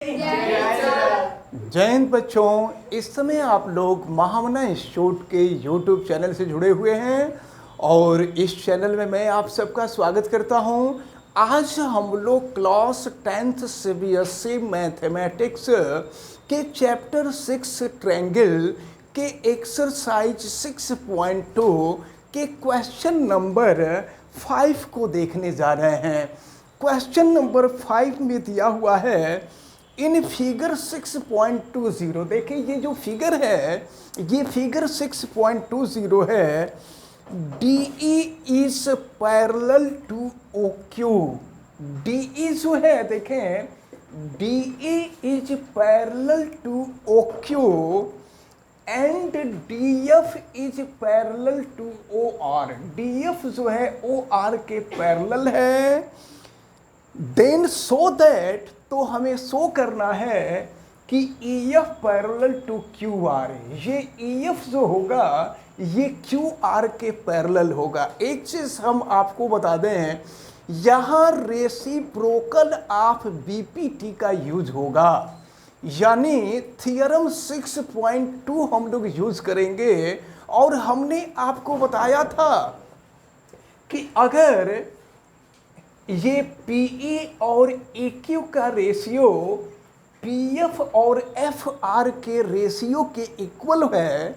जय हिंद बच्चों। इस समय आप लोग महामना इंस्टीट्यूट के YouTube चैनल से जुड़े हुए हैं और इस चैनल में मैं आप सबका स्वागत करता हूं। आज हम लोग क्लास 10th CBSE मैथमेटिक्स के चैप्टर 6 ट्रायंगल के एक्सरसाइज 6.2 के क्वेश्चन नंबर 5 को देखने जा रहे हैं। क्वेश्चन नंबर 5 में दिया हुआ है इन फिगर 6.20। देखिए ये जो फिगर है ये फिगर 6.20 है। DE is parallel to OQ। DE जो है देखें DE is parallel to OQ and DF is parallel to OR। DF जो है OR के पैरेलल है। देन सो दैट, तो हमें शो करना है कि EF पैरेलल टू QR। ये EF जो होगा ये QR के पैरेलल होगा। एक चीज हम आपको बता दें, यहाँ रेसिप्रोकल ऑफ BPT का यूज होगा, यानी थियरम 6.2 हम लोग यूज करेंगे। और हमने आपको बताया था कि अगर ये PE और EQ का रेशियो PF और FR के रेशियो के इक्वल है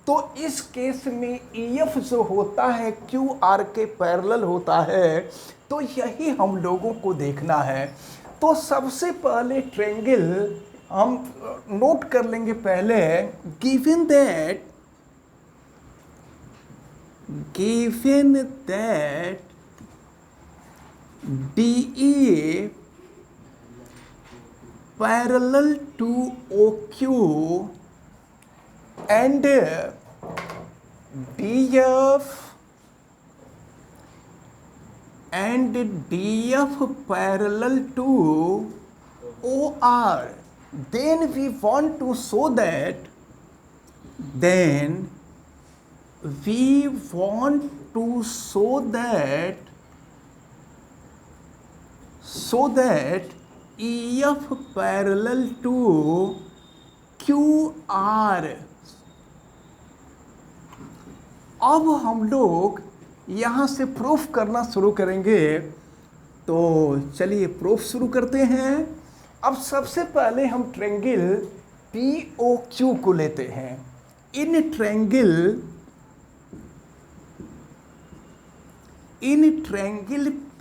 तो इस केस में EF जो होता है QR के पैरेलल होता है। तो यही हम लोगों को देखना है। तो सबसे पहले ट्रायंगल हम नोट कर लेंगे पहले। Given that DE parallel to OQ and DF parallel to OR, then we want to show that EF parallel to QR। अब हम लोग यहाँ से प्रूफ करना शुरू करेंगे। तो चलिए प्रूफ शुरू करते हैं। अब सबसे पहले हम ट्रायंगल POQ को लेते हैं। इन ट्रायंगल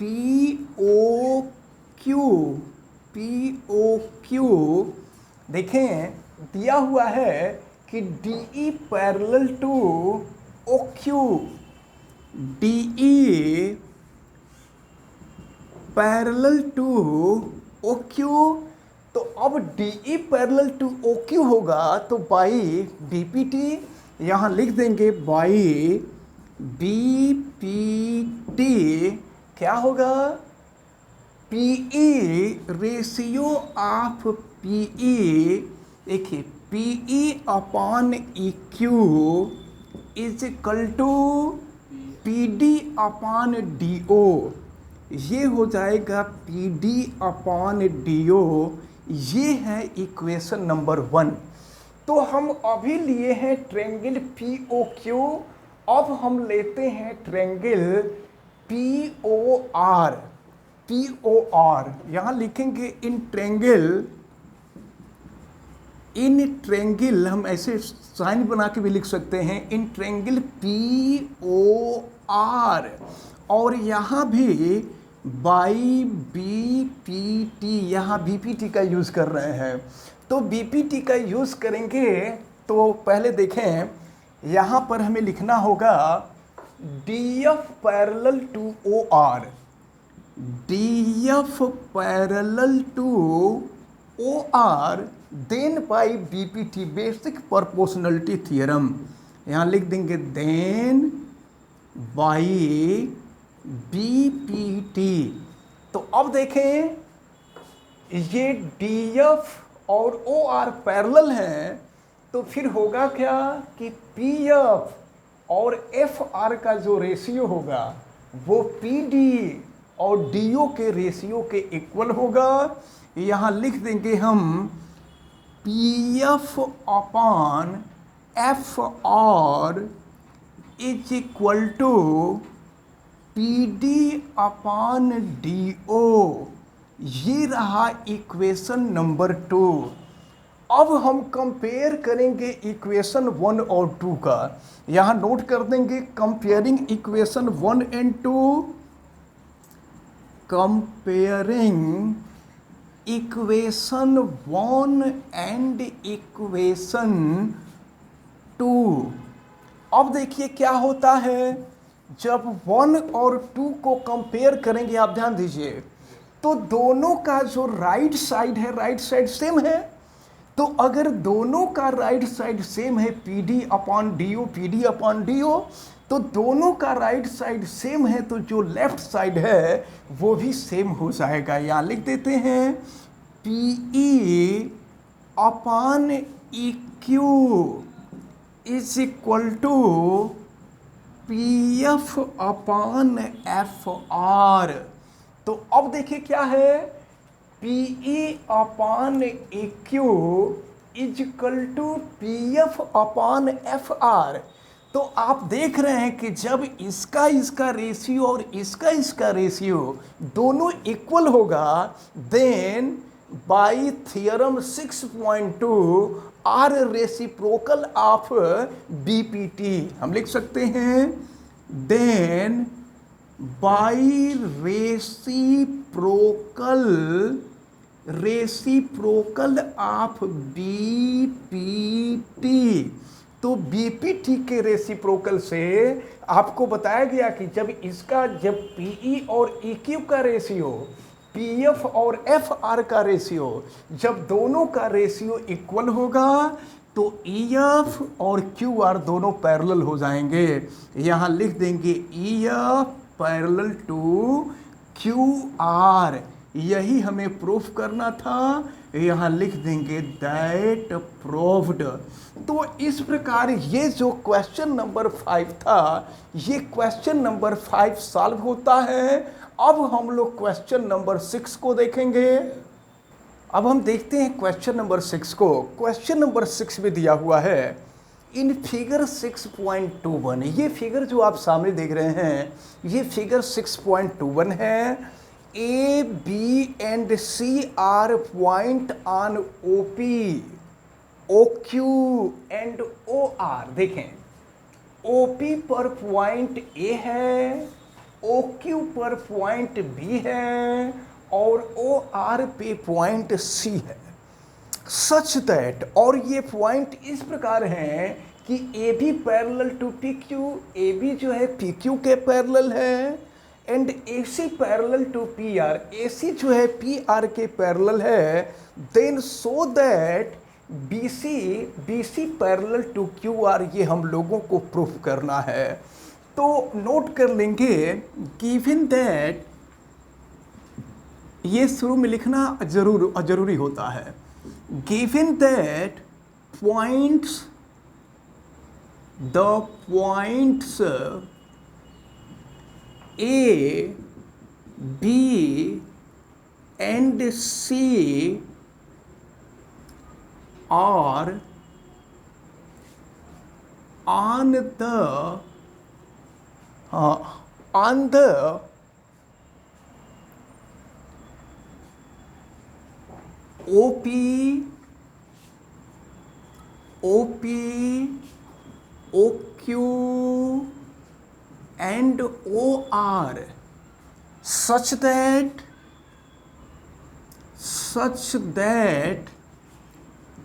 POQ देखें दिया हुआ है कि DE parallel to OQ, DE parallel to OQ। तो अब DE पैरेलल टू OQ होगा तो बाई BPT यहाँ लिख देंगे, बाई BPT क्या होगा, PE रेशियो ऑफ PE। देखिए PE upon EQ is equal to PD upon DO। ये हो जाएगा PD अपॉन DO। ये है इक्वेशन नंबर 1। तो हम अभी लिए हैं ट्रायंगल POQ। अब हम लेते हैं ट्रायंगल POR। यहाँ लिखेंगे इन ट्रायंगल हम ऐसे साइन बना के भी लिख सकते हैं, इन ट्रायंगल POR। और यहाँ भी बाई BPT, यहाँ BPT का यूज़ कर रहे हैं। तो BPT का यूज़ करेंगे तो पहले देखें यहाँ पर हमें लिखना होगा DF parallel to OR। DF parallel to OR then by BPT, basic proportionality theorem. यहाँ लिख देंगे देन बाई BPT। तो अब देखें ये DF और OR पैरेलल हैं तो फिर होगा क्या कि PF और FR का जो रेशियो होगा वो PD और DO के रेशियो के इक्वल होगा। यहाँ लिख देंगे हम P F upon F R is equal to P D upon D O. ये रहा इक्वेशन नंबर 2। अब हम कंपेयर करेंगे इक्वेशन 1 और 2 का। यहाँ नोट कर देंगे comparing equation 1 and 2, comparing equation 1 and equation 2। अब देखिए क्या होता है, जब 1 और 2 को कंपेयर करेंगे, आप ध्यान दीजिए, तो दोनों का जो राइट साइड है, राइट साइड सेम है। तो अगर दोनों का राइट साइड सेम है, P D upon D O, P D upon D O, तो दोनों का राइट साइड सेम है, तो जो लेफ्ट साइड है वो भी सेम हो जाएगा। यहाँ लिख देते हैं P E upon E Q is equal to P F upon F R. तो अब देखिए क्या है, P E upon A Q is equal to P F upon F R. तो आप देख रहे हैं कि जब इसका रेशियो और इसका रेशियो दोनों इक्वल होगा, then by theorem 6.2 are reciprocal of BPT हम लिख सकते हैं, then by reciprocal of BPT. तो बीपीटी के रेसिप्रोकल से आपको बताया गया कि जब पीई और ईक्यू का रेशियो, पीएफ और एफआर का रेशियो, जब दोनों का रेशियो इक्वल होगा तो ईएफ और क्यूआर दोनों पैरेलल हो जाएंगे। यहाँ लिख देंगे ईएफ पैरेलल टू क्यूआर। यही हमें प्रूफ करना था, यहाँ लिख देंगे दैट प्रूव्ड। तो इस प्रकार ये जो क्वेश्चन नंबर 5 था, ये क्वेश्चन नंबर 5 सॉल्व होता है। अब हम लोग क्वेश्चन नंबर 6 को देखेंगे। अब हम देखते हैं क्वेश्चन नंबर 6 को। क्वेश्चन नंबर 6 में दिया हुआ है इन फिगर 6.21। ये फिगर जो आप सामने देख रहे हैं, ये फिगर 6.21 है। A B and C are point on O P, O Q and O R. देखें, ओ पी पर पॉइंट ए है, ओ क्यू पर पॉइंट बी है और ओ आर पे पॉइंट सी है। सच दैट, और ये पॉइंट इस प्रकार हैं कि A B parallel to P Q, A B जो है पी क्यू के पैरेलल है, and A C parallel to P R, A C जो है पी आर के पैरेलल है। Then so that B C parallel to Q R, ये हम लोगों को प्रूफ करना है। तो नोट कर लेंगे, गिवन दैट, ये शुरू में लिखना जरूरी होता है। Given that points, the points A B and C are on the OP, OQ and OR such that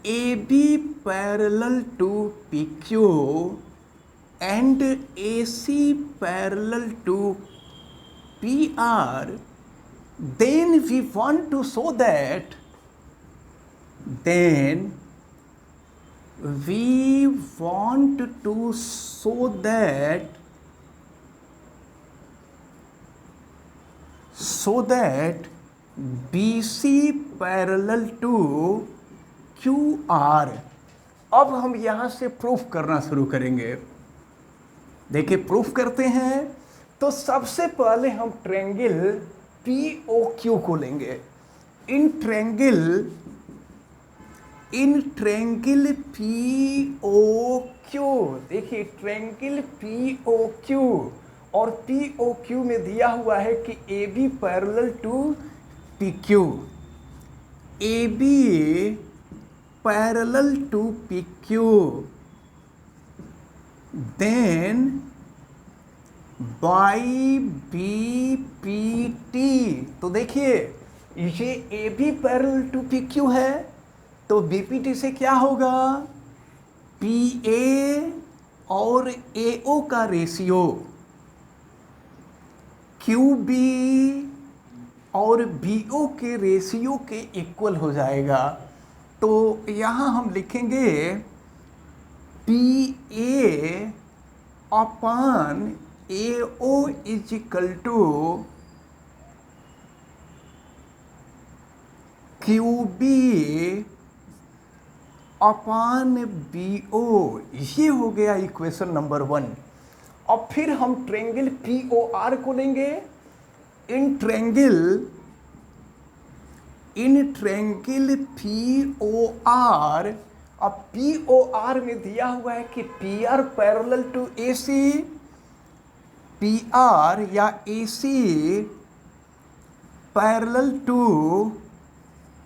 AB parallel to PQ and AC parallel to PR, then we want to show that BC parallel to QR। अब हम यहाँ से proof करना शुरू करेंगे। देखिए proof करते हैं, तो सबसे पहले हम ट्रायंगल POQ को लेंगे। In triangle P O Q, देखिए ट्रेंगल पी ओ क्यू, और पी ओ क्यू में दिया हुआ है कि A B parallel to P Q, A B parallel to P Q, then by B P T. तो देखिए ये A B parallel to P Q है, तो बी पी टी से क्या होगा, पी ए और ए ओ का रेशियो क्यू बी और बी ओ के रेशियो के इक्वल हो जाएगा। तो यहाँ हम लिखेंगे P A upon A O is equal to Q B upon B O, ये हो गया इक्वेशन नंबर 1। अब फिर हम ट्रेंगल पी ओ आर को लेंगे। In triangle P O R, अब पी ओ आर में दिया हुआ है कि P R parallel to A C, P R या A C parallel to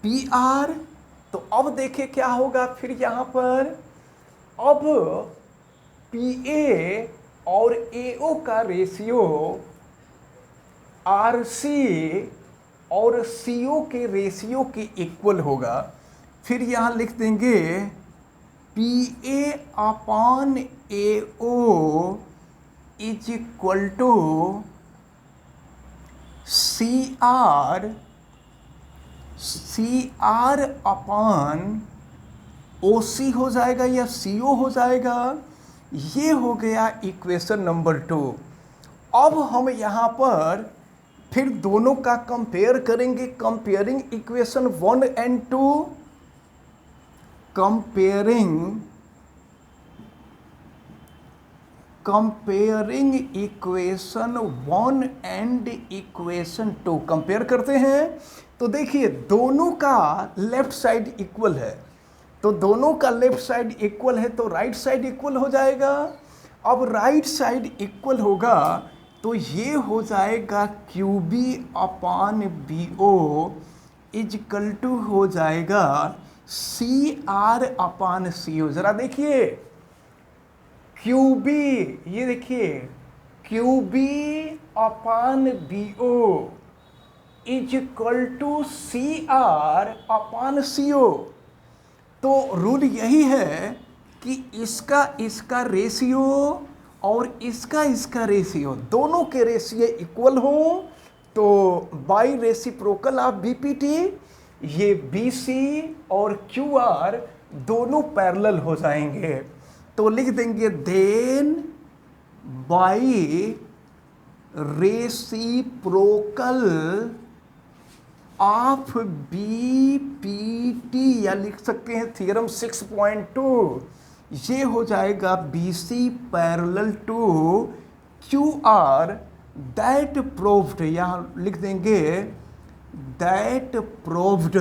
P R. तो अब देखिए क्या होगा फिर यहाँ पर, अब पी ए और ए ओ का रेशियो आर सी और सी ओ के रेशियो के इक्वल होगा। फिर यहाँ लिख देंगे P A upon A O is equal to C R upon O C हो जाएगा या सी ओ हो जाएगा। ये हो गया इक्वेशन नंबर 2। अब हम यहाँ पर फिर दोनों का कंपेयर करेंगे, comparing equation 1 and 2, comparing equation 1 and equation 2 compare करते हैं। तो देखिए दोनों का लेफ्ट साइड इक्वल है, तो दोनों का लेफ्ट साइड इक्वल है तो राइट साइड इक्वल हो जाएगा। अब राइट साइड इक्वल होगा तो ये हो जाएगा Q B upon B O is equal to हो जाएगा सी आर अपॉन सी ओ। जरा देखिए क्यू बी, ये देखिए Q B upon B O is equal to C R upon C O. तो रूल यही है कि इसका रेशियो और इसका रेशियो, दोनों के रेशियो इक्वल हो तो बाई रेसिप्रोकल ऑफ बीपीटी ये बीसी और क्यूआर दोनों पैरेलल हो जाएंगे। तो लिख देंगे then by reciprocal of BPT, या लिख सकते हैं थ्योरम 6.2, ये हो जाएगा BC parallel to QR that proved, यहाँ लिख देंगे दैट प्रूव्ड।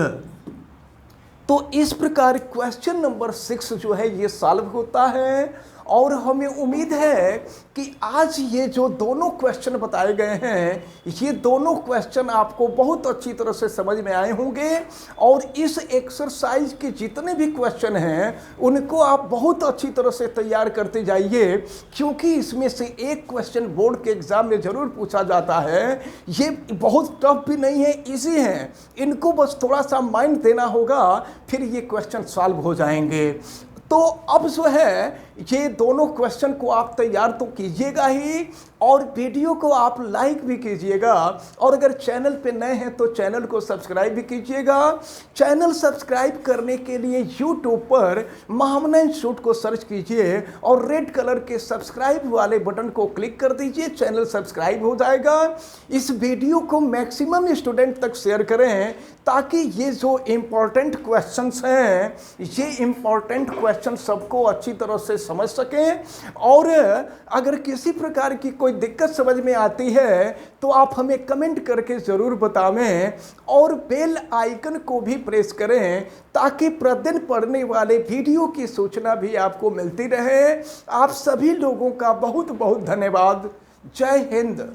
तो इस प्रकार क्वेश्चन नंबर 6 जो है ये सॉल्व होता है, और हमें उम्मीद है कि आज ये जो दोनों क्वेश्चन बताए गए हैं ये दोनों क्वेश्चन आपको बहुत अच्छी तरह से समझ में आए होंगे, और इस एक्सरसाइज के जितने भी क्वेश्चन हैं उनको आप बहुत अच्छी तरह से तैयार करते जाइए, क्योंकि इसमें से एक क्वेश्चन बोर्ड के एग्जाम में ज़रूर पूछा जाता है। ये बहुत टफ भी नहीं है, इजी है, इनको बस थोड़ा सा माइंड देना होगा, फिर ये क्वेश्चन सॉल्व हो जाएंगे। तो अब जो है ये दोनों क्वेश्चन को आप तैयार तो कीजिएगा ही, और वीडियो को आप लाइक भी कीजिएगा, और अगर चैनल पे नए हैं तो चैनल को सब्सक्राइब भी कीजिएगा। चैनल सब्सक्राइब करने के लिए यूट्यूब पर महामना इंस्टीट्यूट को सर्च कीजिए और रेड कलर के सब्सक्राइब वाले बटन को क्लिक कर दीजिए, चैनल सब्सक्राइब हो जाएगा। इस वीडियो को मैक्सिमम स्टूडेंट तक शेयर करें ताकि ये जो इम्पोर्टेंट क्वेश्चंस हैं ये इम्पोर्टेंट क्वेश्चन सबको अच्छी तरह से समझ सकें। और अगर किसी प्रकार की कोई दिक्कत समझ में आती है तो आप हमें कमेंट करके ज़रूर बतावें और बेल आइकन को भी प्रेस करें ताकि प्रतिदिन पढ़ने वाले वीडियो की सूचना भी आपको मिलती रहे। आप सभी लोगों का बहुत बहुत धन्यवाद। जय हिंद।